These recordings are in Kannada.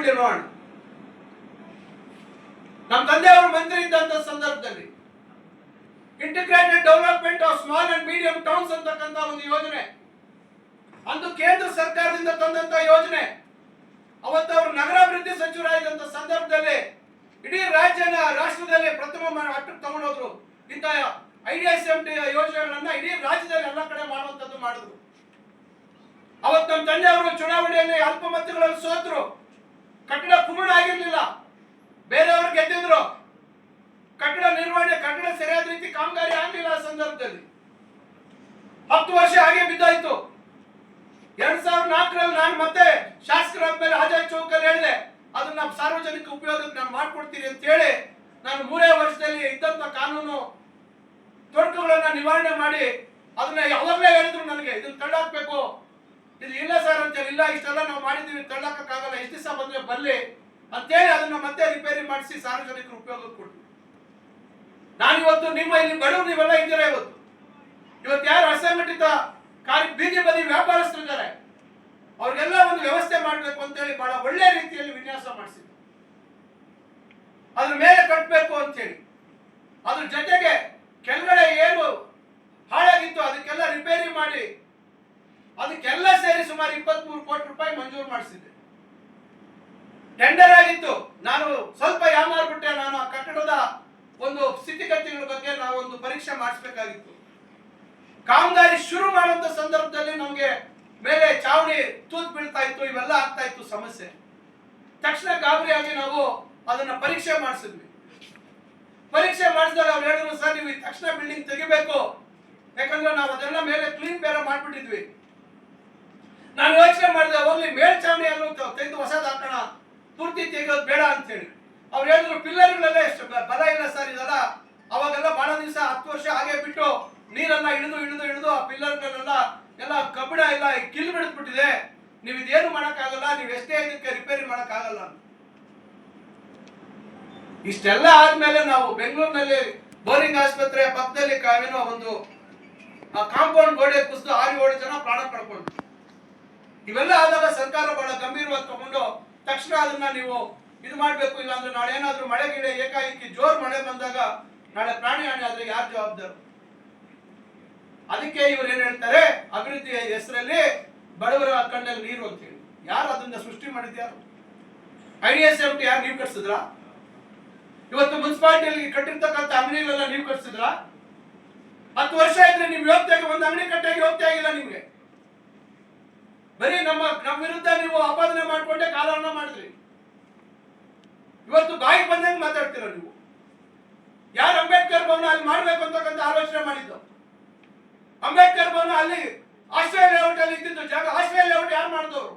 ಹೇಳ್ಬಿಡಿ ನೋಡೋಣ. ನಮ್ಮ ತಂದೆಯವರು ಮಂತ್ರಿ ಇದ್ದಂತ ಸಂದರ್ಭದಲ್ಲಿ integrated development of small and medium towns ಅಂತಕ್ಕಂಥ ಒಂದು ಯೋಜನೆ, ಅಂದು ಕೇಂದ್ರ ಸರ್ಕಾರದಿಂದ ತಂದಂತ ಯೋಜನೆ. ಅವತ್ತು ಅವರು ನಗರಾಭಿವೃದ್ಧಿ ಸಚಿವರಾಗಿದ್ದಂತ ಸಂದರ್ಭದಲ್ಲಿ ಇಡೀ ರಾಷ್ಟ್ರದಲ್ಲಿ ಪ್ರಥಮ ಮಟ್ಟಕ್ಕೆ ತಗೊಂಡೋದ್ರು. ಇಂಥ IDSMT ಯೋಜನೆಗಳನ್ನ ಇಡೀ ರಾಜ್ಯದಲ್ಲಿ ಎಲ್ಲ ಕಡೆ ಮಾಡುವಂತದ್ದು ಮಾಡಿದ್ರು. ಅವತ್ತು ನಮ್ಮ ತಂದೆಯವರು ಚುನಾವಣೆಯಲ್ಲಿ ಅಲ್ಪ ಮತಗಳಲ್ಲಿ ಸೋತರು. ಕಟ್ಟಡ ಪೂರ್ಣ ಆಗಿರ್ಲಿಲ್ಲ, ಬೇರೆಯವರು ಗೆದ್ದಿದ್ರು. ಕಟ್ಟಡ ನಿರ್ವಹಣೆ, ಕಟ್ಟಡ ಸರಿಯಾದ ರೀತಿ ಕಾಮಗಾರಿ ಆಗಲಿಲ್ಲ. ಆ ಸಂದರ್ಭದಲ್ಲಿ 10 ವರ್ಷ ಹಾಗೆ ಬಿದ್ದಾಯ್ತು. 2004ರಲ್ಲಿ ನಾನು ಮತ್ತೆ ಶಾಸಕರಾದ ಮೇಲೆ ಆಜಾದ್ ಚೌಕಲ್ಲಿ ಹೇಳಿದೆ, ಅದನ್ನ ಸಾರ್ವಜನಿಕ ಉಪಯೋಗಕ್ಕೆ ನಾನು ಮಾಡ್ಕೊಡ್ತೀನಿ ಅಂತ ಹೇಳಿ ನಾನು 3 ವರ್ಷದಲ್ಲಿ ಇದ್ದಂತ ಕಾನೂನು ತೊಡಕುಗಳನ್ನ ನಿವಾರಣೆ ಮಾಡಿ ಅದನ್ನ ಯಾವಾಗಲೇ ಹೇಳಿದ್ರು ನನಗೆ, ಇದನ್ನ ತಳ್ಳಾಕ್ಬೇಕು, ಇದು ಇಲ್ಲ ಸರ್ ಅಂತ ಹೇಳಿ. ಇಲ್ಲ, ಇಷ್ಟೆಲ್ಲ ನಾವು ಮಾಡಿದ್ದೀವಿ, ತಳ್ಳಕ್ಕಾಗಲ್ಲ, ಎಷ್ಟು ದಿವಸ ಬಂದ್ರೆ ಬರ್ಲಿ ಅಂತೇಳಿ ಅದನ್ನ ಮತ್ತೆ ರಿಪೇರಿ ಮಾಡಿಸಿ ಸಾರ್ವಜನಿಕರ ಉಪಯೋಗಕ್ಕೆ ಕೊಟ್ಟು ನಾನಿವತ್ತು ನಿಮ್ಮ ಇಲ್ಲಿ ಬಡವರು ನೀವೆಲ್ಲ ಇದ್ದೀರಾ. ಇವತ್ತು ಯಾರು ಅಸಂಘಟಿತ ಬೀದಿ ಬದಿ ವ್ಯಾಪಾರಸ್ಥರು ಇದ್ದಾರೆ, ಅವ್ರಿಗೆಲ್ಲ ಒಂದು ವ್ಯವಸ್ಥೆ ಮಾಡಬೇಕು ಅಂತೇಳಿ ಬಹಳ ಒಳ್ಳೆ ರೀತಿಯಲ್ಲಿ ವಿನ್ಯಾಸ ಮಾಡಿಸಿದ್ರು. ಅದ್ರ ಮೇಲೆ ಕಟ್ಟಬೇಕು ಅಂತ ಹೇಳಿ, ಅದ್ರ ಜೊತೆಗೆ ಕೆಳಗಡೆ ಏನು ಹಾಳಾಗಿತ್ತು ಅದಕ್ಕೆಲ್ಲ ರಿಪೇರಿ ಮಾಡಿ ಅದಕ್ಕೆಲ್ಲ ಸೇರಿ ಸುಮಾರು 23 ಕೋಟಿ ರೂಪಾಯಿ ಮಂಜೂರು ಮಾಡಿಸಿದ್ದೆ. ಟೆಂಡರ್ ಆಗಿತ್ತು. ನಾನು ಸ್ವಲ್ಪ ಯಾಮಾರ್ಬಿಟ್ಟೆ. ನಾನು ಆ ಕಟ್ಟಡದ ಒಂದು ಸ್ಥಿತಿಗತಿಗಳ ಬಗ್ಗೆ ನಾವು ಒಂದು ಪರೀಕ್ಷೆ ಮಾಡಿಸಬೇಕಾಗಿತ್ತು. ಕಾಮಗಾರಿ ಶುರು ಮಾಡುವಂತ ಸಂದರ್ಭದಲ್ಲಿ ನಮಗೆ ಮೇಲೆ ಚಾವಣಿ ತೂತ್ ಬೀಳ್ತಾ ಇತ್ತು, ಇವೆಲ್ಲ ಆಗ್ತಾ ಇತ್ತು ಸಮಸ್ಯೆ. ತಕ್ಷಣ ಗಾಬರಿಯಾಗಿ ನಾವು ಅದನ್ನ ಪರೀಕ್ಷೆ ಮಾಡಿಸಿದ್ವಿ. ಪರೀಕ್ಷೆ ಮಾಡಿಸಿದಾಗ ಅವ್ರು ಹೇಳಿದ್ರು, ಸರ್ ನೀವು ತಕ್ಷಣ ಬಿಲ್ಡಿಂಗ್ ತೆಗಿಬೇಕು, ಯಾಕಂದ್ರೆ ನಾವು ಅದೆಲ್ಲ ಮೇಲೆ ಕ್ಲೀನ್ ಬೇರೆ ಮಾಡ್ಬಿಟ್ಟಿದ್ವಿ. ನಾನು ಯೋಚನೆ ಮಾಡಿದೆ, ಹೋಗ್ಲಿ ಮೇಲ್ಚಾವಣಿ ಆದ್ರೂ ತೆಗೆದು ಹೊಸದು ಹಾಕೋಣ, ಪೂರ್ತಿ ತೆಗೆಯೋದು ಬೇಡ ಅಂತ ಹೇಳಿ. ಅವ್ರು ಹೇಳಿದ್ರು ಪಿಲ್ಲರ್ಗಳೆಲ್ಲ ಎಷ್ಟು ಬಲ ಇಲ್ಲ ಸರ್, ಇದೆಲ್ಲ ಅವಾಗೆಲ್ಲ ಬಹಳ ದಿವಸ 10 ವರ್ಷ ಹಾಗೆ ಬಿಟ್ಟು ನೀರೆಲ್ಲ ಇಳಿದು ಆ ಪಿಲ್ಲರ್ಗಳೆಲ್ಲ ಎಲ್ಲ ಕಬ್ಬಿಣ ಎಲ್ಲ ಕಿಲ್ ಬಿಡಿಸ್ಬಿಟ್ಟಿದೆ, ನೀವು ಇದೇನು ಮಾಡಕ್ಕಾಗಲ್ಲ, ನೀವು ಎಷ್ಟೇ ಇದಕ್ಕೆ ರಿಪೇರಿ ಮಾಡಕ್ಕಾಗಲ್ಲ ಅಂತ. ಇಷ್ಟೆಲ್ಲ ಆದ್ಮೇಲೆ ನಾವು ಬೆಂಗಳೂರಿನಲ್ಲಿ ಬೋರಿಂಗ್ ಆಸ್ಪತ್ರೆ ಪಕ್ಕದಲ್ಲಿ ಏನೋ ಒಂದು ಕಾಂಪೌಂಡ್ ಗೋಡೆ ಕುಸಿದು 6-7 ಜನ ಪ್ರಾಣ ಕಳ್ಕೊಂಡು. ಇವೆಲ್ಲ ಆದಾಗ ಸರ್ಕಾರ ಬಹಳ ಗಂಭೀರವಾಗಿ ತಗೊಂಡು ತಕ್ಷಣ ಅದನ್ನ ನೀವು ಇದು ಮಾಡ್ಬೇಕು, ಇಲ್ಲ ಅಂದ್ರೆ ನಾಳೆ ಏನಾದ್ರೂ ಮಳೆ ಗಿಡ ಏಕಾಏಕಿ ಜೋರ್ ಮಳೆ ಬಂದಾಗ ನಾಳೆ ಪ್ರಾಣಿ ಹಾನಿ ಆದ್ರೆ ಯಾರು ಜವಾಬ್ದಾರು? ಅದಕ್ಕೆ ಇವ್ರು ಏನ್ ಹೇಳ್ತಾರೆ, ಅಭಿವೃದ್ಧಿಯ ಹೆಸರಲ್ಲಿ ಬಡವರ ಕಣ್ಣಲ್ಲಿ ನೀರು ಅಂತ ಹೇಳಿ. ಯಾರು ಅದನ್ನ ಸೃಷ್ಟಿ ಮಾಡಿದ್ಯಾರು? IDSMT ಯಾರು ನೀವು ಕಟ್ಸಿದ್ರ? ಇವತ್ತು ಮುನ್ಸಿಪಾಲಿಟಿಯಲ್ಲಿ ಕಟ್ಟಿರ್ತಕ್ಕಂಥ ಅಂಗಡಿಗಳೆಲ್ಲ ನೀವು ಕಟ್ಸಿದ್ರ? 10 ವರ್ಷ ಇದ್ರೆ ನಿಮ್ ಯೋಗ್ಯತೆಗೆ ಒಂದು ಅಂಗಡಿ ಕಟ್ಟಾಗಿ ಯೋಗ್ಯತೆ ಆಗಿಲ್ಲ ನಿಮ್ಗೆ. ಬರೀ ನಮ್ಮ ವಿರುದ್ಧ ನೀವು ಆಪಾದನೆ ಮಾಡ್ಕೊಂಡೆ ಕಾಲಹರಣ ಮಾಡಿದ್ರಿ. ಇವತ್ತು ಬಾಯಿ ಬಂದಂಗೆ ಮಾತಾಡ್ತೀರ ನೀವು. ಯಾರು ಅಂಬೇಡ್ಕರ್ ಭವನ ಅಲ್ಲಿ ಮಾಡ್ಬೇಕು ಅಂತಕ್ಕಂಥ ಆಲೋಚನೆ ಮಾಡಿದ್ದು? ಅಂಬೇಡ್ಕರ್ ಭವನ ಅಲ್ಲಿ ಆಶ್ರಯ ಲೇಔಟ್ ಅಲ್ಲಿ ಇದ್ದಿದ್ದು ಜಾಗ. ಆಶ್ರಯ ಲೇಔಟ್ ಯಾರು ಮಾಡಿದವರು?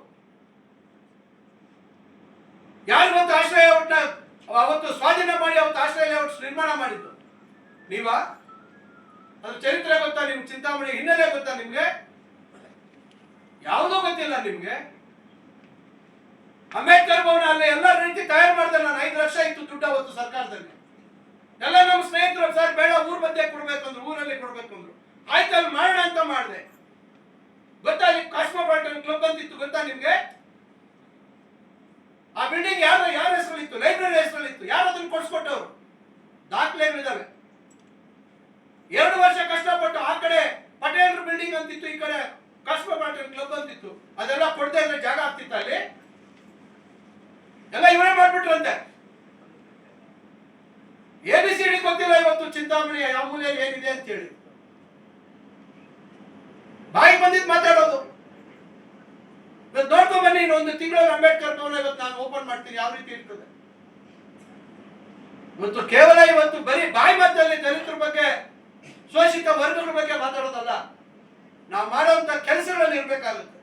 ಯಾರು ಇವತ್ತು ಆಶ್ರಯ ಲೇಔಟ್ ಅವತ್ತು ಸ್ವಾಧೀನ ಮಾಡಿ ಅವತ್ತು ಆಶ್ರಯ ಲೇಔಟ್ ನಿರ್ಮಾಣ ಮಾಡಿದ್ದು ನೀವಾ? ಅದ್ರ ಚರಿತ್ರೆ ಗೊತ್ತಾ ನಿಮ್ಗೆ? ಚಿಂತಾಮಣಿ ಹಿನ್ನೆಲೆ ಗೊತ್ತಾ ನಿಮ್ಗೆ? ಯಾವುದೂ ಗೊತ್ತಿಲ್ಲ ನಿಮ್ಗೆ. ಅಂಬೇಡ್ಕರ್ ಭವನ ಅಲ್ಲಿ ಎಲ್ಲ ರೀತಿ ತಯಾರು ಮಾಡಿದೆ ನಾನು. 5 ಲಕ್ಷ ಇತ್ತು ದುಡ್ಡು ಅವತ್ತು ಸರ್ಕಾರದಲ್ಲಿ. ಎಲ್ಲ ನಮ್ಮ ಸ್ನೇಹಿತರು, ಸರ್ ಬೇಡ ಊರ್ ಮಧ್ಯೆ ಕೊಡ್ಬೇಕಂದ್ರು, ಊರಲ್ಲಿ ಕೊಡ್ಬೇಕಂದ್ರು. ಆಯ್ತು ಅಲ್ಲಿ ಮಾಡೋಣ ಅಂತ ಮಾಡಿದೆ. ಗೊತ್ತಾ ಅಲ್ಲಿ ಕಾಸ್ಮೋಪಾಲಿಟನ್ ಕ್ಲಬ್ ಅಂತಿತ್ತು, ಗೊತ್ತಾ ನಿಮ್ಗೆ? ಆ ಬಿಲ್ಡಿಂಗ್ ಯಾರ ಹೆಸರಲ್ಲಿತ್ತು? ಲೈಬ್ರರಿ ಹೆಸರಲ್ಲಿತ್ತು. ಯಾರು ಅದನ್ನು ಕೊಡ್ಸ್ಕೊಟ್ಟವ್ರು? ದಾಖಲೆಗಳಿದಾವೆ. 2 ವರ್ಷ ಕಷ್ಟಪಟ್ಟು ಆ ಕಡೆ ಪಟೇಲ್ರ ಬಿಲ್ಡಿಂಗ್ ಅಂತಿತ್ತು, ಈ ಕಡೆ ಕಾಸ್ಮೋಪಾಲಿಟನ್ ಕ್ಲಬ್ ಅಂತಿತ್ತು. ಅದೆಲ್ಲ ಕೊಡದೆ ಇದ್ರೆ ಜಾಗ ಆಗ್ತಿತ್ತ ಅಲ್ಲಿ? ಎಲ್ಲ ಇವರೇ ಮಾಡ್ಬಿಟ್ರಂತೆ. ABCD ಗೊತ್ತಿಲ್ಲ ಇವತ್ತು ಚಿಂತಾಮಣಿ ಯಾವ ಮೂಲೆಯಲ್ಲಿ ಏನಿದೆ ಅಂತ ಹೇಳಿ. ಬಾಯಿ ಬಂದಿದ್ದು ಮಾತಾಡೋದು. ಇವತ್ತು ನೋಡ್ಕೊ ಬನ್ನಿ, ಇನ್ನೊಂದು ತಿಂಗಳಲ್ಲಿ ಅಂಬೇಡ್ಕರ್ ಭವನ ಇವತ್ತು ನಾನು ಓಪನ್ ಮಾಡ್ತೀನಿ, ಯಾವ ರೀತಿ ಇರ್ತದೆ. ಇವತ್ತು ಕೇವಲ ಇವತ್ತು ಬರೀ ಬಾಯಿ ಮಾತಲ್ಲಿ ದಲಿತರ ಬಗ್ಗೆ, ಶೋಷಿತ ವರ್ಗಗಳ ಬಗ್ಗೆ ಮಾತಾಡೋದಲ್ಲ, ನಾವು ಮಾಡುವಂತ ಕೆಲಸಗಳಲ್ಲಿ ಇರ್ಬೇಕಾಗುತ್ತೆ.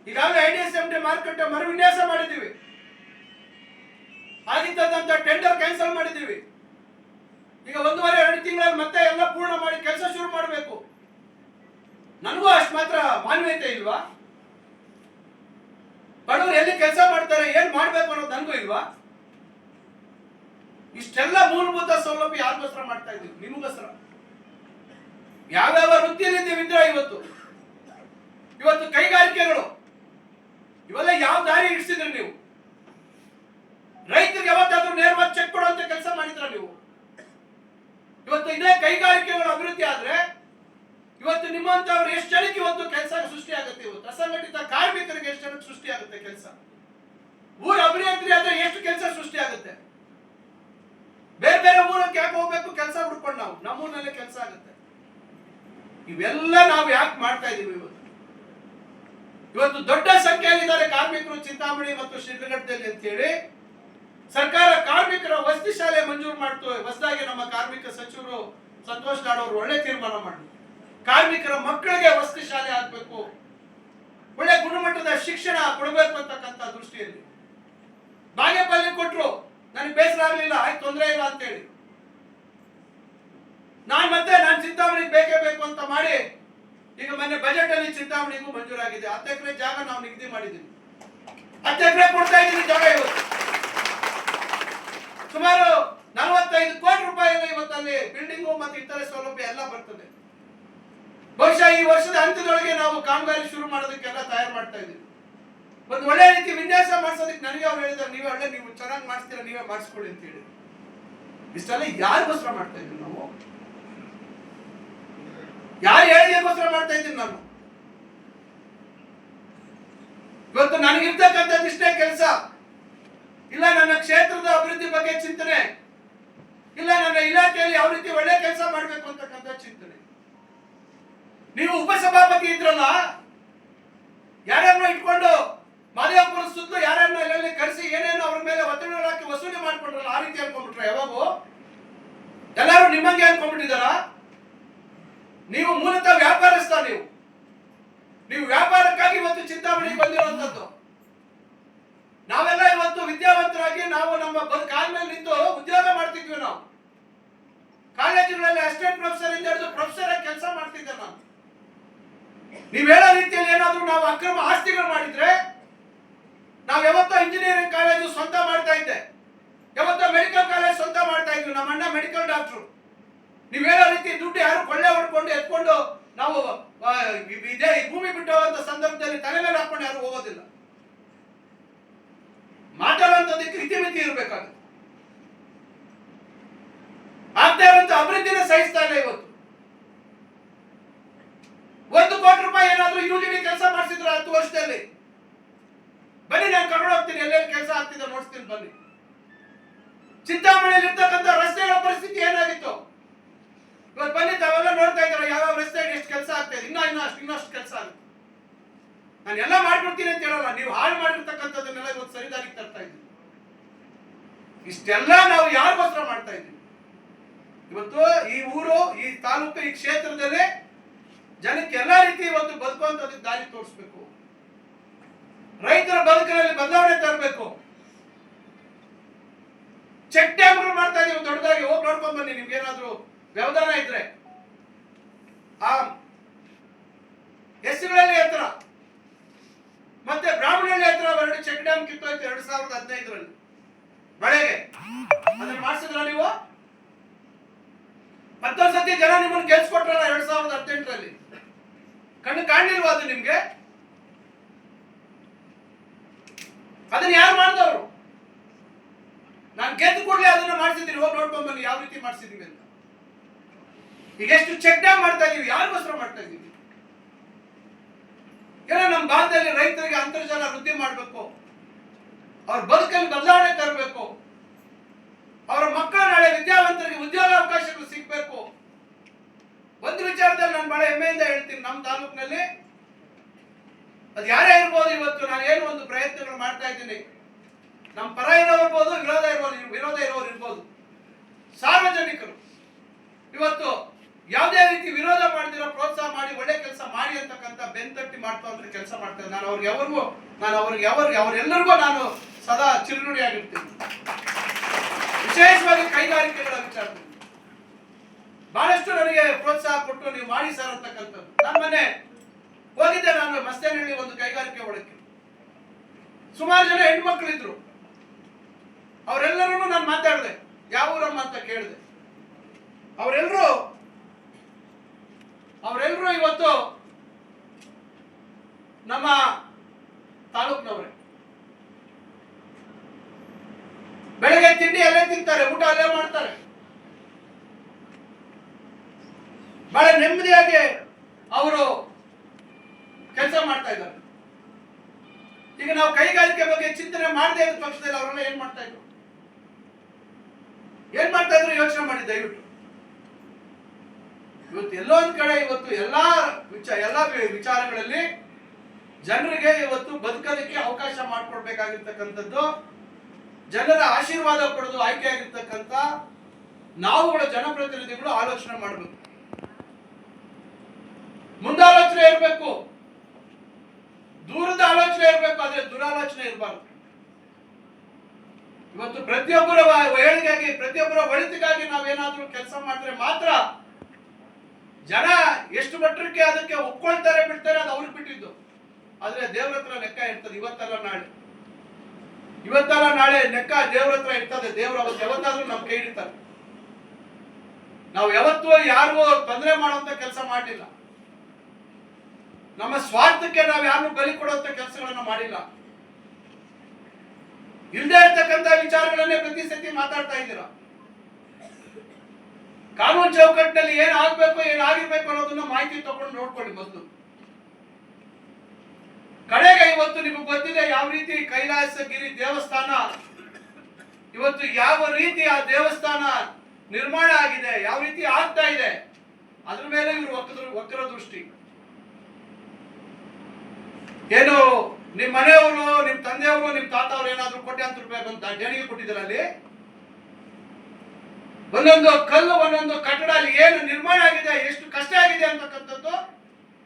ಈಗಾಗಲೇ IDSMT ಮಾರುಕಟ್ಟೆ ಮರುವಿನ್ಯಾಸ ಮಾಡಿದ್ದೀವಿ. ಆಗಿದ್ದಂತ ಟೆಂಡರ್ ಕ್ಯಾನ್ಸಲ್ ಮಾಡಿದ್ದೀವಿ. ಈಗ 1.5-2 ತಿಂಗಳಲ್ಲಿ ಮತ್ತೆ ಎಲ್ಲ ಪೂರ್ಣ ಮಾಡಿ ಕೆಲಸ ಶುರು ಮಾಡಬೇಕು. ನನಗೂ ಅಷ್ಟು ಮಾತ್ರ ಮಾನವೀಯತೆ ಇಲ್ವಾ? ಬಡವರು ಎಲ್ಲಿ ಕೆಲಸ ಮಾಡ್ತಾರೆ, ಏನ್ ಮಾಡ್ಬೇಕು ಅನ್ನೋದು ನನಗೂ ಇಲ್ವಾ? ಇಷ್ಟೆಲ್ಲ ಮೂಲಭೂತ ಸೌಲಭ್ಯ ಯಾರಿಗೋಸ್ಕರ ಮಾಡ್ತಾ ಇದ್ದೀವಿ? ನಿಮಗೋಸ್ಕರ. ಯಾವ್ಯಾವ ವೃತ್ತಿಯಲ್ಲಿದ್ದೀವಿದ್ರೆ ಇವತ್ತು ಕೈಗಾರಿಕೆಗಳು ಇವೆಲ್ಲ ಯಾವ ದಾರಿ ಇಡಿಸಿದ್ರಿ ನೀವು? ಯಾರಾದ್ರೂ ನೇರವಾಗಿ ಚೆಕ್ ಕೊಡುವಂತ ಕೆಲಸ ಮಾಡಿದ್ರ ನೀವು? ಇವತ್ತು ಇದೇ ಕೈಗಾರಿಕೆಗಳ ಅಭಿವೃದ್ಧಿ ಆದ್ರೆ ಇವತ್ತು ನಿಮ್ಮಂತವ್ರು ಎಷ್ಟು ಜನಕ್ಕೆ ಇವತ್ತು ಕೆಲಸ ಸೃಷ್ಟಿ ಆಗುತ್ತೆ? ಇವತ್ತು ಅಸಂಘಟಿತ ಕಾರ್ಮಿಕರಿಗೆ ಎಷ್ಟು ಜನಕ್ಕೆ ಸೃಷ್ಟಿ ಆಗುತ್ತೆ ಕೆಲಸ? ಊರ ಅಭಿವೃದ್ಧಿ ಆದ್ರೆ ಎಷ್ಟು ಕೆಲಸ ಸೃಷ್ಟಿ ಆಗುತ್ತೆ? ಬೇರೆ ಬೇರೆ ಊರಕ್ಕೆ ಯಾಕೆ ಹೋಗ್ಬೇಕು ಕೆಲಸ ಹುಡ್ಕೊಂಡು? ನಾವು ನಮ್ಮೂರಿನಲ್ಲೇ ಕೆಲಸ ಆಗುತ್ತೆ. ಇವೆಲ್ಲ ನಾವು ಯಾಕೆ ಮಾಡ್ತಾ ಇದೀವಿ? ಇವತ್ತು ದೊಡ್ಡ ಸಂಖ್ಯೆಯಲ್ಲಿದ್ದಾರೆ ಕಾರ್ಮಿಕರು ಚಿಂತಾಮಣಿ ಮತ್ತು ಶಿಡ್ಲಘಟ್ಟದಲ್ಲಿ ಅಂತ ಹೇಳಿ ಸರ್ಕಾರ ಕಾರ್ಮಿಕರ ವಸತಿ ಶಾಲೆ ಮಂಜೂರು ಮಾಡ್ತು. ಹೊಸದಾಗಿ ನಮ್ಮ ಕಾರ್ಮಿಕ ಸಚಿವರು ಸಂತೋಷ್ ಲಾಡ್ ಅವರು ಒಳ್ಳೆ ತೀರ್ಮಾನ ಮಾಡಿದ್ರು. ಕಾರ್ಮಿಕರ ಮಕ್ಕಳಿಗೆ ವಸತಿ ಶಾಲೆ ಆಗ್ಬೇಕು, ಒಳ್ಳೆ ಗುಣಮಟ್ಟದ ಶಿಕ್ಷಣ ಕೊಡಬೇಕು ಅಂತಕ್ಕಂಥ ದೃಷ್ಟಿಯಲ್ಲಿ ಬಾಗೇಪಲ್ಲಿ ಕೊಟ್ರು. ನನಗೆ ಬೇಸರ ಆಗಲಿಲ್ಲ, ಆಯ್ತು ತೊಂದರೆ ಇಲ್ಲ ಅಂತ ಹೇಳಿ ನಾನು ಚಿಂತಾಮಣಿಗೆ ಬೇಕೇ ಬೇಕು ಅಂತ ಮಾಡಿ ಈಗ ಮೊನ್ನೆ ಬಜೆಟ್ ಅಲ್ಲಿ ಚಿಂತಾಮಣಿಗೂ ಮಂಜೂರಾಗಿದೆ. 10 ಎಕರೆ ಜಾಗ ನಾವು ನಿಗದಿ ಮಾಡಿದ್ದೀವಿ. 10 ಎಕರೆ ಕೊಡ್ತಾ ಇದ್ದೀನಿ ಜಾಗ. ಇವತ್ತು ಸುಮಾರು 45 ಕೋಟಿ ರೂಪಾಯಿ ಇವತ್ತಲ್ಲಿ ಬಿಲ್ಡಿಂಗು ಮತ್ತು ಇತರೆ ಸೌಲಭ್ಯ ಎಲ್ಲ ಬರ್ತದೆ. ಬಹುಶಃ ಈ ವರ್ಷದ ಅಂತ್ಯದೊಳಗೆ ನಾವು ಕಾಮಗಾರಿ ಶುರು ಮಾಡೋದಕ್ಕೆಲ್ಲ ತಯಾರು ಮಾಡ್ತಾ ಇದ್ದೀವಿ. ಒಂದು ಒಳ್ಳೆ ರೀತಿ ವಿನ್ಯಾಸ ಮಾಡಿಸೋದಕ್ಕೆ ನನಗೆ ಅವ್ರು ಹೇಳಿದ್ದಾರೆ, ನೀವು ಚೆನ್ನಾಗಿ ಮಾಡಿಸ್ತೀರಾ, ನೀವೇ ಮಾಡಿಸ್ಕೊಳ್ಳಿ ಅಂತ ಹೇಳಿ. ಇಷ್ಟೆಲ್ಲ ಯಾರಿಗೋಸ್ಕರ ಮಾಡ್ತಾ ಇದ್ದೀವಿ ನಾವು? ಯಾರು ಹೇಳಿಗೋಸ್ಕರ ಮಾಡ್ತಾ ಇದ್ದೀನಿ ನಾನು? ಇವತ್ತು ನನಗಿರ್ತಕ್ಕಂಥದ್ದು ಇಷ್ಟೇ ಕೆಲಸ ಇಲ್ಲ. ನನ್ನ ಕ್ಷೇತ್ರದ ಅಭಿವೃದ್ಧಿ ಬಗ್ಗೆ ಚಿಂತನೆ ಇಲ್ಲ. ನನ್ನ ಇಲಾಖೆಯಲ್ಲಿ ಯಾವ ರೀತಿ ಒಳ್ಳೆ ಕೆಲಸ ಮಾಡಬೇಕು ಅಂತಕ್ಕಂಥ ಚಿಂತನೆ. ನೀವು ಉಪಸಭಾಪತಿ ಇದ್ರಲ್ಲ, ಯಾರನ್ನ ಇಟ್ಕೊಂಡು ಮಾದೇವಪುರ ಸುತ್ತಲೂ ಯಾರನ್ನ ಎಲ್ಲೆಲ್ಲಿ ಕರೆಸಿ ಏನೇನು ಅವ್ರ ಮೇಲೆ ಒತ್ತಡ ಹಾಕಿ ವಸೂಲಿ ಮಾಡ್ಕೊಂಡ್ರಲ್ಲ, ಆ ರೀತಿ ಅನ್ಕೊಂಡ್ಬಿಟ್ರೆ ಯಾವಾಗೂ ಎಲ್ಲರೂ ನಿಮ್ಮಂಗೆ ಅನ್ಕೊಂಡ್ಬಿಟ್ಟಿದಾರ? ನೀವು ಮೂಲತಃ ವ್ಯಾಪಾರಸ್ಥ. ನೀವು ವ್ಯಾಪಾರಕ್ಕಾಗಿ ಇವತ್ತು ಚಿಂತಾಮಣಿಗೆ ಬಂದಿರುವಂತದ್ದು. ನಾವೆಲ್ಲ ಇವತ್ತು ವಿದ್ಯಾವಂತರಾಗಿ ನಾವು ನಮ್ಮ ಕಾಲ ಮೇಲೆ ನಿಂತು ಉದ್ಯೋಗ ಮಾಡ್ತಿದ್ವಿ. ನಾವು ಕಾಲೇಜುಗಳಲ್ಲಿ ಅಸಿಸ್ಟೆಂಟ್ ಪ್ರೊಫೆಸರ್ ಇಂದ ಹಿಡಿದು ಪ್ರೊಫೆಸರ್ ಆಗಿ ಕೆಲಸ ಮಾಡ್ತಿದ್ದೆ ನಾನು. ನೀವು ಹೇಳೋ ರೀತಿಯಲ್ಲಿ ಏನಾದ್ರೂ ನಾವು ಅಕ್ರಮ ಆಸ್ತಿಗಳು ಮಾಡಿದ್ರೆ, ನಾವು ಯಾವತ್ತೋ ಇಂಜಿನಿಯರಿಂಗ್ ಕಾಲೇಜು ಸ್ವಂತ ಮಾಡ್ತಾ ಇದ್ದೆ, ಯಾವತ್ತೋ ಮೆಡಿಕಲ್ ಕಾಲೇಜ್ ಸ್ವಂತ ಮಾಡ್ತಾ ಇದ್ವಿ. ನಮ್ಮ ಅಣ್ಣ ಮೆಡಿಕಲ್ ಡಾಕ್ಟರ್. ನೀವು ಹೇಳೋ ರೀತಿ ದುಡ್ಡು ಯಾರು ಕೊಳ್ಳೆ ಹೊಡ್ಕೊಂಡು ಎತ್ಕೊಂಡು ನಾವು ಇದೇ ಭೂಮಿ ಬಿಟ್ಟು ಹೋಗುವಂತ ಸಂದರ್ಭದಲ್ಲಿ ತಲೆ ಮೇಲೆ ಹಾಕೊಂಡು ಯಾರು ಹೋಗೋದಿಲ್ಲ. ಮಾತಾಡುವಂತದಕ್ಕೆ ಇತಿಮಿತಿ ಇರಬೇಕಾಗುತ್ತೆ. ಆಗ್ತಾ ಇರುವಂತ ಅಭಿವೃದ್ಧಿನ ಸಹಿಸ್ತಾ ಇಲ್ಲ. ಇವತ್ತು 1 ಕೋಟಿ ರೂಪಾಯಿ ಏನಾದ್ರೂ ಯುಜಿಡಿ ಕೆಲಸ ಮಾಡಿಸಿದ್ರು 10 ವರ್ಷದಲ್ಲಿ, ಬನ್ನಿ ನಾನು ಕರ್ಕೊಂಡು ಹೋಗ್ತೀನಿ, ಎಲ್ಲೆಲ್ಲಿ ಕೆಲಸ ಆಗ್ತಿದೆ ನೋಡ್ತೀನಿ ಬನ್ನಿ. ಚಿಂತಾಮಣಿಯಲ್ಲಿ ಇರ್ತಕ್ಕಂಥ ರಸ್ತೆಗಳ ಪರಿಸ್ಥಿತಿ ಏನಾಗಿತ್ತು ಇವತ್ತು ಬನ್ನಿ ತಾವೆಲ್ಲ ನೋಡ್ತಾ ಇದ್ದಾರೆ. ಯಾವ ರಸ್ತೆ ಎಷ್ಟು ಕೆಲಸ ಆಗ್ತಾ ಇದೆ, ಇನ್ನಷ್ಟು ಕೆಲಸ ಆಗುತ್ತೆ. ನಾನು ಎಲ್ಲ ಮಾಡ್ಬಿಡ್ತೀನಿ ಅಂತ ಹೇಳಲ್ಲ, ನೀವು ಹಾಳು ಮಾಡಿರ್ತಕ್ಕಂಥದ್ದನ್ನೆಲ್ಲ ಇವತ್ತು ಸರಿದಾರಿಗೆ ತರ್ತಾ ಇದ್ದೀವಿ. ಇಷ್ಟೆಲ್ಲ ನಾವು ಯಾರಿಗೋಸ್ಕರ ಮಾಡ್ತಾ ಇದ್ದೀವಿ? ಇವತ್ತು ಈ ಊರು, ಈ ತಾಲೂಕು, ಈ ಕ್ಷೇತ್ರದಲ್ಲಿ ಜನಕ್ಕೆ ಎಲ್ಲಾ ರೀತಿ ಇವತ್ತು ಬದುಕುವಂತದಕ್ಕೆ ದಾರಿ ತೋರಿಸ್ಬೇಕು. ರೈತರ ಬದುಕಿನಲ್ಲಿ ಬದಲಾವಣೆ ತರಬೇಕು. ಚೆಕ್ ಡ್ಯಾಮ್ಗಳು ಮಾಡ್ತಾ ಇದೀವಿ ದೊಡ್ಡದಾಗಿ. ಹೋಗಿ ನೋಡ್ಕೊಂಡ್ ಬನ್ನಿ, ನಿಮ್ಗೆ ಏನಾದ್ರು ವ್ಯವಧಾನ ಇದ್ರೆ. ಆ ಎಸ್ಸಿಗಳಲ್ಲಿ ಎತ್ತರ ಮತ್ತೆ ಬ್ರಾಹ್ಮಣಹಳ್ಳಿ ಎತ್ತರ 2 ಚೆಕ್ ಡ್ಯಾಮ್ ಕಿತ್ತೋಯ್ತು 2015ರಲ್ಲಿ ಬೆಳೆಗೆ. ಅದನ್ನ ಮಾಡಿಸಿದ್ರ ನೀವು? ಮತ್ತೊಂದ್ ಸತಿ ಜನ ನಿಮ್ಮನ್ನು ಗೆಲ್ಸ್ಕೊಟ್ರಲ್ಲ 2018ರಲ್ಲಿ. ಕಣ್ಣು ಕಾಣಲಿಲ್ವಾ ಅದು ನಿಮ್ಗೆ? ಅದನ್ನ ಯಾರು ಮಾಡಿದವರು? ನಾನು ಗೆದ್ದು ಕೂಡಲೇ ಅದನ್ನ ಮಾಡಿಸಿದ್ದೀನಿ. ಹೋಗಿ ನೋಡ್ಕೊಂಡ್ ಬನ್ನಿ ಯಾವ ರೀತಿ ಮಾಡಿಸಿದೀವಿ ಅಂತ. ಈಗ ಎಷ್ಟು ಚೆಕ್ ಡ್ಯಾಮ್ ಮಾಡ್ತಾ ಇದೀವಿ, ಯಾರಿಗೋಸ್ಕರ ಮಾಡ್ತಾ ಇದೀವಿ? ಏನೋ ನಮ್ಮ ಭಾಗದಲ್ಲಿ ರೈತರಿಗೆ ಅಂತರ್ಜಲ ವೃದ್ಧಿ ಮಾಡಬೇಕು, ಅವ್ರ ಬದುಕಲ್ಲಿ ಬದಲಾವಣೆ ತರಬೇಕು, ಅವರ ಮಕ್ಕಳ ನಾಳೆ ವಿದ್ಯಾವಂತರಿಗೆ ಉದ್ಯೋಗಾವಕಾಶಗಳು ಸಿಗಬೇಕು. ಒಂದು ವಿಚಾರದಲ್ಲಿ ನಾನು ಬಹಳ ಹೆಮ್ಮೆಯಿಂದ ಹೇಳ್ತೀನಿ, ನಮ್ಮ ತಾಲೂಕಿನಲ್ಲಿ ಅದು ಯಾರೇ ಇರ್ಬೋದು, ಇವತ್ತು ನಾನು ಏನು ಒಂದು ಪ್ರಯತ್ನಗಳು ಮಾಡ್ತಾ ಇದ್ದೀನಿ. ನಮ್ಮ ಪರ ಇರೋರ್ಬೋದು, ವಿರೋಧ ಇರೋರು ಇರ್ಬೋದು, ಸಾರ್ವಜನಿಕರು ಇವತ್ತು ಯಾವುದೇ ರೀತಿ ವಿರೋಧ ಮಾಡಿದಿರೋ ಪ್ರೋತ್ಸಾಹ ಮಾಡಿ ಒಳ್ಳೆ ಕೆಲಸ ಮಾಡಿ ಅಂತಕ್ಕಂಥ ಬೆಂತಟ್ಟಿ ಮಾಡ್ತಾ ಅಂದ್ರೆ ಕೆಲಸ ಮಾಡ್ತಾರೆ. ನಾನು ಅವರೆಲ್ಲರಿಗೂ ನಾನು ಸದಾ ಚಿರುನುಡಿಯಾಗಿರ್ತೀನಿ. ವಿಶೇಷವಾಗಿ ಕೈಗಾರಿಕೆಗಳ ವಿಚಾರದಲ್ಲಿ ಬಹಳಷ್ಟು ನನಗೆ ಪ್ರೋತ್ಸಾಹ ಕೊಟ್ಟು ನೀವು ಮಾಡಿ ಸರ್ ಅಂತಕ್ಕಂಥದ್ದು. ನಾನು ಮೊನ್ನೆ ಹೋಗಿದ್ದೆ, ನಾನು ಮಸ್ತೇನಹಳ್ಳಿ ಒಂದು ಕೈಗಾರಿಕೆ ಒಳಕ್ಕೆ. ಸುಮಾರು ಜನ ಹೆಣ್ಮಕ್ಳಿದ್ರು. ಅವರೆಲ್ಲರೂ ನಾನು ಮಾತಾಡಿದೆ, ಯಾವ ಊರಮ್ಮ ಅಂತ ಕೇಳಿದೆ. ಅವರೆಲ್ಲರೂ ಇವತ್ತು ನಮ್ಮ ತಾಲೂಕಿನವರೇ. ಬೆಳಗ್ಗೆ ತಿಂಡಿ ಅಲ್ಲೇ ತಿಂತಾರೆ, ಊಟ ಅಲ್ಲೇ ಮಾಡ್ತಾರೆ, ಬಹಳ ನೆಮ್ಮದಿಯಾಗಿ ಅವರು ಕೆಲಸ ಮಾಡ್ತಾ ಇದ್ದಾರೆ. ಈಗ ನಾವು ಕೈಗಾರಿಕೆ ಬಗ್ಗೆ ಚಿಂತನೆ ಮಾಡದೇ ಇದ್ದ ಪಕ್ಷದಲ್ಲಿ ಅವರೆಲ್ಲ ಏನ್ ಮಾಡ್ತಾ ಇದ್ರು ಯೋಚನೆ ಮಾಡಿ ದಯವಿಟ್ಟು. ಇವತ್ತು ಎಲ್ಲೋ ಒಂದ್ ಕಡೆ ಇವತ್ತು ಎಲ್ಲಾ ವಿಚಾರಗಳಲ್ಲಿ ಜನರಿಗೆ ಇವತ್ತು ಬದುಕೋದಕ್ಕೆ ಅವಕಾಶ ಮಾಡಿಕೊಡ್ಬೇಕಾಗಿರ್ತಕ್ಕಂಥದ್ದು, ಜನರ ಆಶೀರ್ವಾದ ಪಡೆದು ಆಯ್ಕೆ ಆಗಿರ್ತಕ್ಕಂಥ ನಾವುಗಳ ಜನಪ್ರತಿನಿಧಿಗಳು ಆಲೋಚನೆ ಮಾಡಬೇಕು, ಮುಂದಾಲೋಚನೆ ಇರಬೇಕು, ದೂರದ ಆಲೋಚನೆ ಇರಬೇಕು, ಆದ್ರೆ ದುರಾಲೋಚನೆ ಇರಬಾರ್ದು. ಇವತ್ತು ಪ್ರತಿಯೊಬ್ಬರ ಏಳಿಗೆಗಾಗಿ, ಪ್ರತಿಯೊಬ್ಬರ ಒಳಿತಿಗಾಗಿ ನಾವೇನಾದ್ರೂ ಕೆಲಸ ಮಾಡಿದ್ರೆ ಮಾತ್ರ ಜನ ಎಷ್ಟು ಮಟ್ಟಕ್ಕೆ ಅದಕ್ಕೆ ಒಪ್ಕೊಳ್ತಾರೆ ಬಿಡ್ತಾರೆ ಅದು ಅವ್ರಿಗೆ ಬಿಟ್ಟಿದ್ದು. ಆದ್ರೆ ದೇವ್ರ ಹತ್ರ ಲೆಕ್ಕ ಇರ್ತದೆ, ಇವತ್ತಲ್ಲ ನಾಳೆ ಲೆಕ್ಕ ದೇವ್ರ ಹತ್ರ ಇರ್ತದೆ. ದೇವ್ರ ಅವತ್ತು ಯಾವತ್ತಾದ್ರೂ ನಮ್ ಕೈ ಹಿಡಿತಾರೆ. ನಾವು ಯಾವತ್ತೂ ಯಾರಿಗೂ ತೊಂದರೆ ಮಾಡುವಂತ ಕೆಲಸ ಮಾಡಲಿಲ್ಲ, ನಮ್ಮ ಸ್ವಾರ್ಥಕ್ಕೆ ನಾವು ಯಾರನ್ನು ಬಲಿ ಕೊಡುವಂತ ಕೆಲಸಗಳನ್ನ ಮಾಡಿಲ್ಲ. ಇಲ್ಲದೆ ಇರ್ತಕ್ಕಂಥ ವಿಚಾರಗಳನ್ನೇ ಪ್ರತಿ ಸತಿ ಮಾತಾಡ್ತಾ ಇದ್ದೀರಾ. ಕಾನೂನು ಚೌಕಟ್ಟಿನಲ್ಲಿ ಏನ್ ಆಗ್ಬೇಕು ಏನಾಗಿರ್ಬೇಕು ಅನ್ನೋದನ್ನ ಮಾಹಿತಿ ತಗೊಂಡು ನೋಡ್ಕೊಳ್ಳಿ ಮೊದಲು. ಕಡೆಗೆ ಇವತ್ತು ನಿಮಗೆ ಗೊತ್ತಿದೆ ಯಾವ ರೀತಿ ಕೈಲಾಸಗಿರಿ ದೇವಸ್ಥಾನ ಇವತ್ತು ಯಾವ ರೀತಿ ಆ ದೇವಸ್ಥಾನ ನಿರ್ಮಾಣ ಆಗಿದೆ, ಯಾವ ರೀತಿ ಆಗ್ತಾ ಇದೆ, ಅದ್ರ ಮೇಲೆ ಇವರು ವಕ್ರ ದೃಷ್ಟಿ. ಏನು ನಿಮ್ ಮನೆಯವರು, ನಿಮ್ ತಂದೆಯವರು, ನಿಮ್ ತಾತವ್ರು ಏನಾದ್ರು ಕೋಟ್ಯಾಂತರ ರೂಪಾಯಿ ಬಂತ ದೇಣಿಗೆ ಕೊಟ್ಟಿದ್ದಾರೆ. ಅಲ್ಲಿ ಒಂದೊಂದು ಕಲ್ಲು, ಒಂದೊಂದು ಕಟ್ಟಡ ಅಲ್ಲಿ ಏನು ನಿರ್ಮಾಣ ಆಗಿದೆ, ಎಷ್ಟು ಕಷ್ಟ ಆಗಿದೆ ಅಂತಕ್ಕಂಥದ್ದು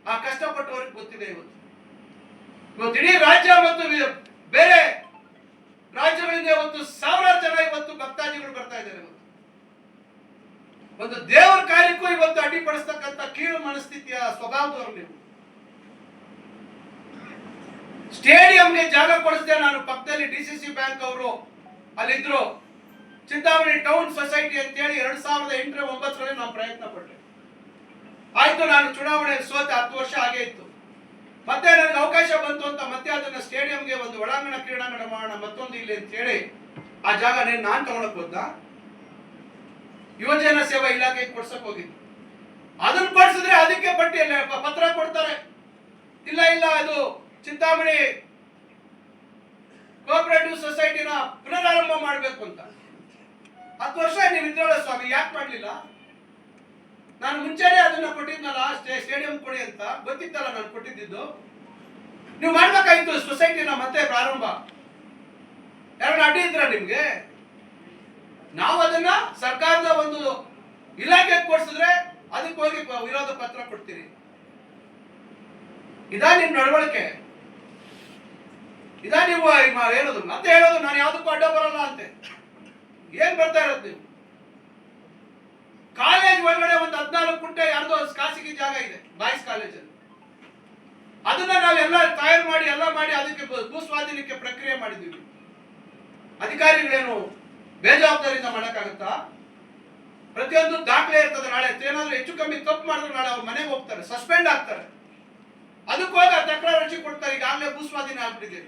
ಆ ಕಷ್ಟಪಟ್ಟವ್ರಿಗೆ ಗೊತ್ತಿದೆ. ಇವತ್ತು ಇಡೀ ರಾಜ್ಯ ಮತ್ತು ಬೇರೆ ರಾಜ್ಯಗಳಿಂದ ಇವತ್ತು ಸಾವಿರಾರು ಜನ ಇವತ್ತು ಭಕ್ತಾದಿಗಳು ಬರ್ತಾ ಇದ್ದಾರೆ. ಒಂದು ದೇವರ ಕಾರ್ಯಕ್ಕೂ ಇವತ್ತು ಅಡ್ಡಿಪಡಿಸ್ತಕ್ಕಂಥ ಕೀಳು ಮನಸ್ಥಿತಿಯ ಸ್ವಭಾವದವರು ನೀವು. ಸ್ಟೇಡಿಯಂಗೆ ಜಾಗ ಕೊಡಿಸಿದೆ ನಾನು, ಪಕ್ಕದಲ್ಲಿ ಡಿಸಿಸಿ ಬ್ಯಾಂಕ್ ಅವರು ಅಲ್ಲಿದ್ರು. ಚಿಂತಾಮಣಿ ಟೌನ್ ಸೊಸೈಟಿ ಅಂತೇಳಿ 2008-9 ನಾನು ಪ್ರಯತ್ನ ಪಟ್ಟೆ. ಆಯ್ತು, ನಾನು ಚುನಾವಣೆ ಸೋತೆ 10 ವರ್ಷ ಆಗೇ ಇತ್ತು. ಮತ್ತೆ ನನಗೆ ಅವಕಾಶ ಬಂತು ಅಂತ ಮತ್ತೆ ಅದನ್ನ ಸ್ಟೇಡಿಯಂಗೆ ಒಂದು ಒಳಾಂಗಣ ಕ್ರೀಡಾಂಗಣ ಮಾಡೋಣ ಮತ್ತೊಂದು ಇಲ್ಲಿ ಅಂತ ಹೇಳಿ ಆ ಜಾಗ ನಾನು ತಗೊಳಕ್ ಹೋದ. ಯುವಜನ ಸೇವಾ ಇಲಾಖೆಗೆ ಕೊಡ್ಸಕ್ ಹೋಗಿದ್ದು. ಅದನ್ನ ಕೊಡ್ಸಿದ್ರೆ ಅದಕ್ಕೆ ಪಟ್ಟಿಯಲ್ಲಿ ಪತ್ರ ಕೊಡ್ತಾರೆ, ಇಲ್ಲ ಅದು ಚಿಂತಾಮಣಿ ಕೋಆಪರೇಟಿವ್ ಸೊಸೈಟಿನ ಪುನರಾರಂಭ ಮಾಡಬೇಕು ಅಂತ. 10 ವರ್ಷ ನೀವು ಇದ್ರಲ್ಲ ಸ್ವಾಮಿ, ಯಾಕೆ ಮಾಡ್ಲಿಲ್ಲ? ನಾನು ಮುಂಚೆನೆ ಅದನ್ನ ಕೊಟ್ಟಿದ್ನಲ್ಲ, ಸ್ಟೇಡಿಯಂ ಕೊಡಿ ಅಂತ ಗೊತ್ತಿತ್ತಲ್ಲ ನಾನು ಕೊಟ್ಟಿದ್ದು. ನೀವು ಮಾಡ್ಬೇಕಾಯ್ತು ಸೊಸೈಟಿನ ಮತ್ತೆ ಪ್ರಾರಂಭ. ಯಾರು ಅಡ್ಡಿ ಇದ್ರ ನಿಮ್ಗೆ? ನಾವು ಅದನ್ನ ಸರ್ಕಾರದ ಒಂದು ಇಲಾಖೆಗೆ ಕೊಡ್ಸಿದ್ರೆ ಅದಕ್ಕೆ ಹೋಗಿ ವಿರೋಧ ಪತ್ರ ಕೊಡ್ತೀರಿ. ಇದಾ ನಿಮ್ ನಡವಳಿಕೆ? ಇದಾ ನೀವು ಹೇಳೋದು? ಮತ್ತೆ ಹೇಳೋದು ನಾನು ಯಾವ್ದಕ್ಕೂ ಅಡ್ಡ ಬರಲ್ಲ ಅಂತೆ. ಏನ್ ಬರ್ತಾ ಇರೋದು ನೀವು? ಕಾಲೇಜ್ ಒಳಗಡೆ ಒಂದು 14 ಗುಂಟೆ ಯಾರ್ದೋ ಖಾಸಗಿ ಜಾಗ ಇದೆ ಬಾಯ್ಸ್ ಕಾಲೇಜಲ್ಲಿ. ಅದನ್ನ ನಾವೆಲ್ಲ ತಯಾರು ಮಾಡಿ ಎಲ್ಲ ಮಾಡಿ ಅದಕ್ಕೆ ಭೂಸ್ವಾಧೀನಕ್ಕೆ ಪ್ರಕ್ರಿಯೆ ಮಾಡಿದ್ದೀವಿ. ಅಧಿಕಾರಿಗಳೇನು ಬೇಜವಾಬ್ದಾರಿಯಿಂದ ಮಾಡಕ್ಕಾಗತ್ತಾ? ಪ್ರತಿಯೊಂದು ದಾಖಲೆ ಇರ್ತದೆ. ನಾಳೆ ಏನಾದ್ರೂ ಹೆಚ್ಚು ಕಮ್ಮಿ ತಪ್ಪು ಮಾಡಿದ್ರೆ ನಾಳೆ ಅವ್ರ ಮನೆಗೆ ಹೋಗ್ತಾರೆ, ಸಸ್ಪೆಂಡ್ ಆಗ್ತಾರೆ. ಅದಕ್ಕೋಗಿ ತಕರಾರು ಅರ್ಜಿ ಕೊಡ್ತಾರೆ. ಈಗಾಗಲೇ ಭೂಸ್ವಾಧೀನ ಆಗ್ಬಿಟ್ಟಿದೆ.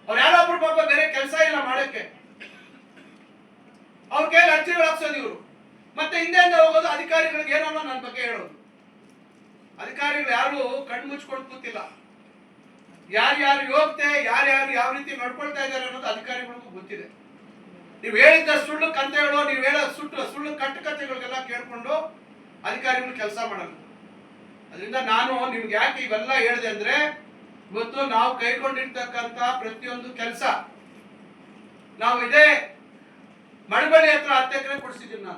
ಅವ್ರು ಯಾರೊಬ್ರು ಪಾಪ ಬೇರೆ ಕೆಲಸ ಇಲ್ಲ ಮಾಡಕ್ಕೆ, ಅವ್ರ ಕೈಯಲ್ಲಿ ಅರ್ಜಿಗಳು ಹಾಕ್ಸೋದು ಇವರು. ಮತ್ತೆ ಹಿಂದೆಯಿಂದ ಹೋಗೋದು ಅಧಿಕಾರಿಗಳಿಗೆ ಏನೋ ನನ್ನ ಬಗ್ಗೆ ಹೇಳೋದು. ಅಧಿಕಾರಿಗಳು ಯಾರು ಕಣ್ಣು ಮುಚ್ಕೊಂಡು ಕೂತಿಲ್ಲ. ಯಾರ್ಯಾರು ಯೋಗ್ಯತೆ, ಯಾರ್ಯಾರು ಯಾವ ರೀತಿ ನಡ್ಕೊಳ್ತಾ ಇದ್ದಾರೆ ಅನ್ನೋದು ಅಧಿಕಾರಿಗಳಿಗೂ ಗೊತ್ತಿದೆ. ನೀವು ಹೇಳಿದ್ದ ಸುಳ್ಳು ಕಂತೆಗಳು, ನೀವು ಹೇಳೋ ಸುಳ್ಳು ಕಟ್ಟುಕತೆಗಳಿಗೆಲ್ಲ ಕೇಳ್ಕೊಂಡು ಅಧಿಕಾರಿಗಳು ಕೆಲಸ ಮಾಡಲ್ಲ. ಅದರಿಂದ ನಾನು ನಿಮ್ಗೆ ಯಾಕೆ ಇವೆಲ್ಲ ಹೇಳಿದೆ ಅಂದ್ರೆ, ಇವತ್ತು ನಾವು ಕೈಗೊಂಡಿರ್ತಕ್ಕಂಥ ಪ್ರತಿಯೊಂದು ಕೆಲಸ ನಾವು ಇದೇ ಮಳವಳ್ಳಿ ಹತ್ರ 10 ಎಕರೆ ಕೊಡಿಸಿದ್ದೀನಿ ನಾನು.